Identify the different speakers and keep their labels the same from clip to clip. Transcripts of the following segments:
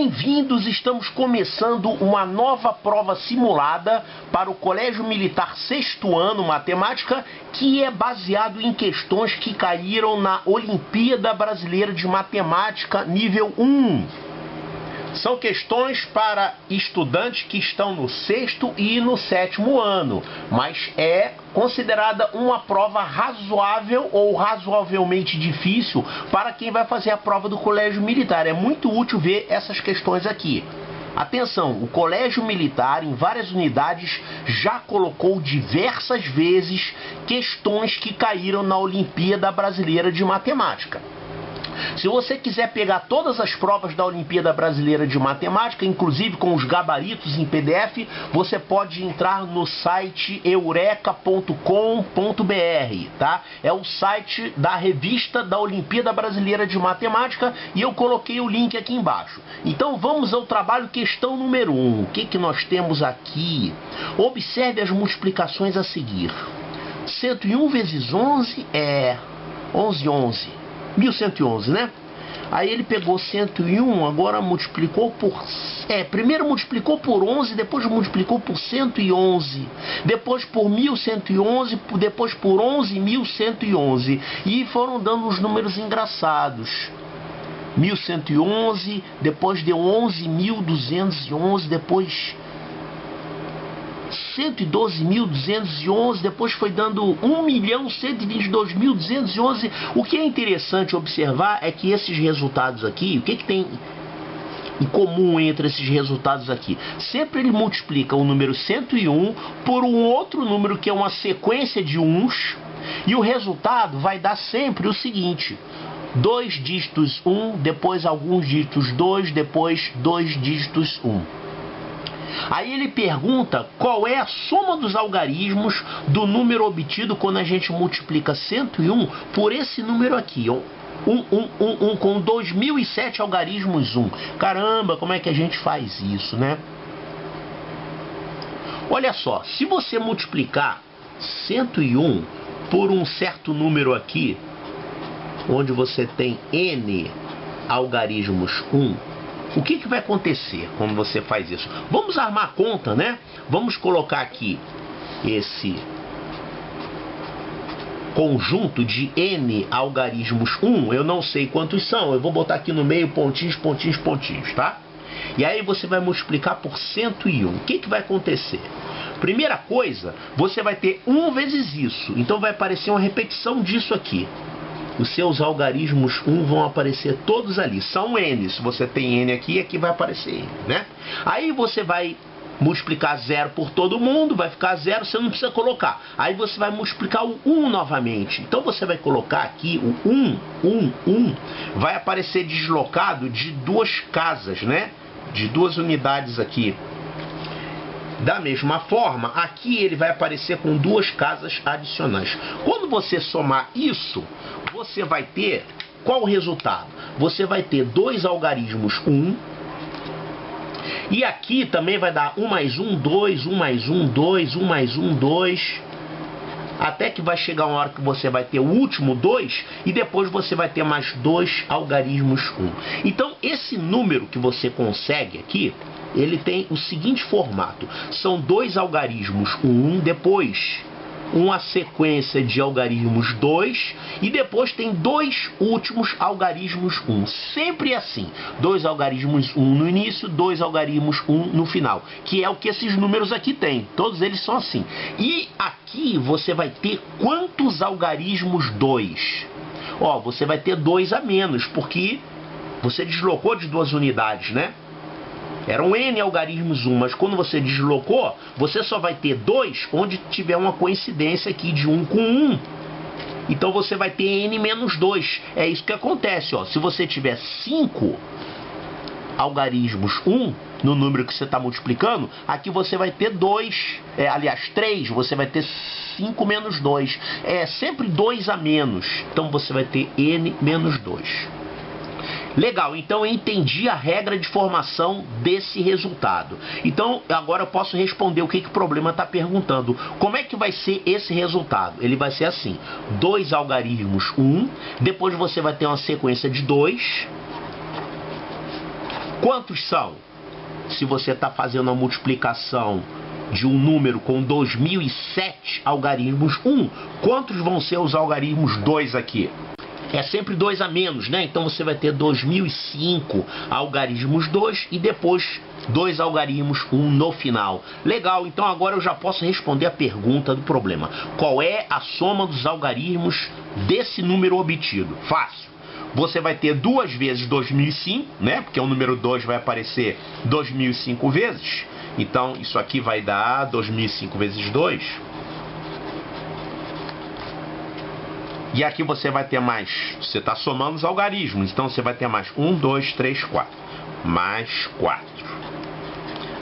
Speaker 1: Bem-vindos, estamos começando uma nova prova simulada para o Colégio Militar 6º ano Matemática, que é baseado em questões que caíram na Olimpíada Brasileira de Matemática nível 1. São questões para estudantes que estão no 6º e no 7º ano, mas é considerada uma prova razoável ou razoavelmente difícil para quem vai fazer a prova do Colégio Militar. É muito útil ver essas questões aqui. Atenção, o Colégio Militar, em várias unidades, já colocou diversas vezes questões que caíram na Olimpíada Brasileira de Matemática. Se você quiser pegar todas as provas da Olimpíada Brasileira de Matemática, inclusive com os gabaritos em PDF, você pode entrar no site eureka.com.br, tá? É o site da revista da Olimpíada Brasileira de Matemática e eu coloquei o link aqui embaixo. Então vamos ao trabalho questão número 1. O que nós temos aqui? Observe as multiplicações a seguir. 101 vezes 11 é 11. 1111, né? Aí ele pegou 101, agora multiplicou por... primeiro multiplicou por 11, depois multiplicou por 111, depois por 1111, depois por 11.111. E foram dando os números engraçados. 1111, depois deu 11.211, depois 112.211, depois foi dando 1.122.211. O que é interessante observar é que esses resultados aqui, o que tem em comum entre esses resultados aqui? Sempre ele multiplica o número 101 por um outro número que é uma sequência de uns, e o resultado vai dar sempre o seguinte: 2 dígitos 1, depois alguns dígitos 2, depois 2 dígitos 1. Aí ele pergunta qual é a soma dos algarismos do número obtido quando a gente multiplica 101 por esse número aqui, com 2007 algarismos 1. Caramba, como é que a gente faz isso, né? Olha só, se você multiplicar 101 por um certo número aqui, onde você tem n algarismos 1, o que vai acontecer quando você faz isso? Vamos armar a conta, né? Vamos colocar aqui esse conjunto de n algarismos 1. Eu não sei quantos são. Eu vou botar aqui no meio pontinhos, pontinhos, pontinhos, tá? E aí você vai multiplicar por 101. O que vai acontecer? Primeira coisa, você vai ter 1 vezes isso. Então vai aparecer uma repetição disso aqui. Os seus algarismos 1 vão aparecer todos ali. São n. Se você tem n aqui, aqui vai aparecer n, né? Aí você vai multiplicar 0 por todo mundo, vai ficar 0, você não precisa colocar. Aí você vai multiplicar o 1 novamente. Então você vai colocar aqui o 1, vai aparecer deslocado de 2 casas, né? De 2 unidades aqui. Da mesma forma, aqui ele vai aparecer com 2 casas adicionais. Quando você somar isso, você vai ter qual o resultado? Você vai ter 2 algarismos 1. E aqui também vai dar 1 mais 1, 2, 1 mais 1, 2, 1 mais 1, 2. Até que vai chegar uma hora que você vai ter o último 2 e depois você vai ter mais 2 algarismos 1. Então esse número que você consegue aqui, ele tem o seguinte formato: são 2 algarismos 1, depois uma sequência de algarismos 2 e depois tem 2 últimos algarismos 1. Sempre assim, 2 algarismos 1 no início, 2 algarismos 1 no final, que é o que esses números aqui têm. Todos eles são assim. E aqui você vai ter quantos algarismos 2? Ó, você vai ter 2 a menos, porque você deslocou de 2 unidades, né? Eram n algarismos 1, mas quando você deslocou, você só vai ter 2 onde tiver uma coincidência aqui de 1 com 1. Então você vai ter n menos 2. É isso que acontece, ó. Se você tiver 5 algarismos 1 no número que você está multiplicando, aqui você vai ter 2, aliás 3, você vai ter 5 menos 2. É sempre 2 a menos. Então você vai ter n menos 2. Legal, então eu entendi a regra de formação desse resultado. Então agora eu posso responder o que o problema está perguntando. Como é que vai ser esse resultado? Ele vai ser assim: 2 algarismos 1, depois você vai ter uma sequência de 2, Quantos são? Se você está fazendo a multiplicação de um número com 2007 algarismos 1, quantos vão ser os algarismos 2 aqui? É sempre 2 a menos, né? Então você vai ter 2005 algarismos 2 e depois 2 algarismos 1 no final. Legal, então agora eu já posso responder a pergunta do problema. Qual é a soma dos algarismos desse número obtido? Fácil. Você vai ter 2 vezes 2005, né? Porque o número 2 vai aparecer 2005 vezes. Então isso aqui vai dar 2005 vezes 2. E aqui você vai ter mais, você está somando os algarismos, então você vai ter mais 1, 2, 3, 4. Mais 4.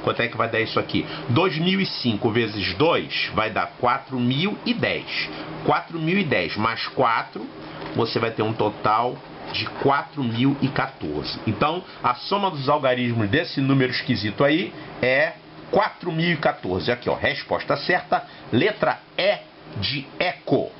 Speaker 1: Quanto é que vai dar isso aqui? 2005 vezes 2 vai dar 4010. 4010 mais 4, você vai ter um total de 4014. Então, a soma dos algarismos desse número esquisito aí é 4014. Aqui, ó, resposta certa, letra E de eco.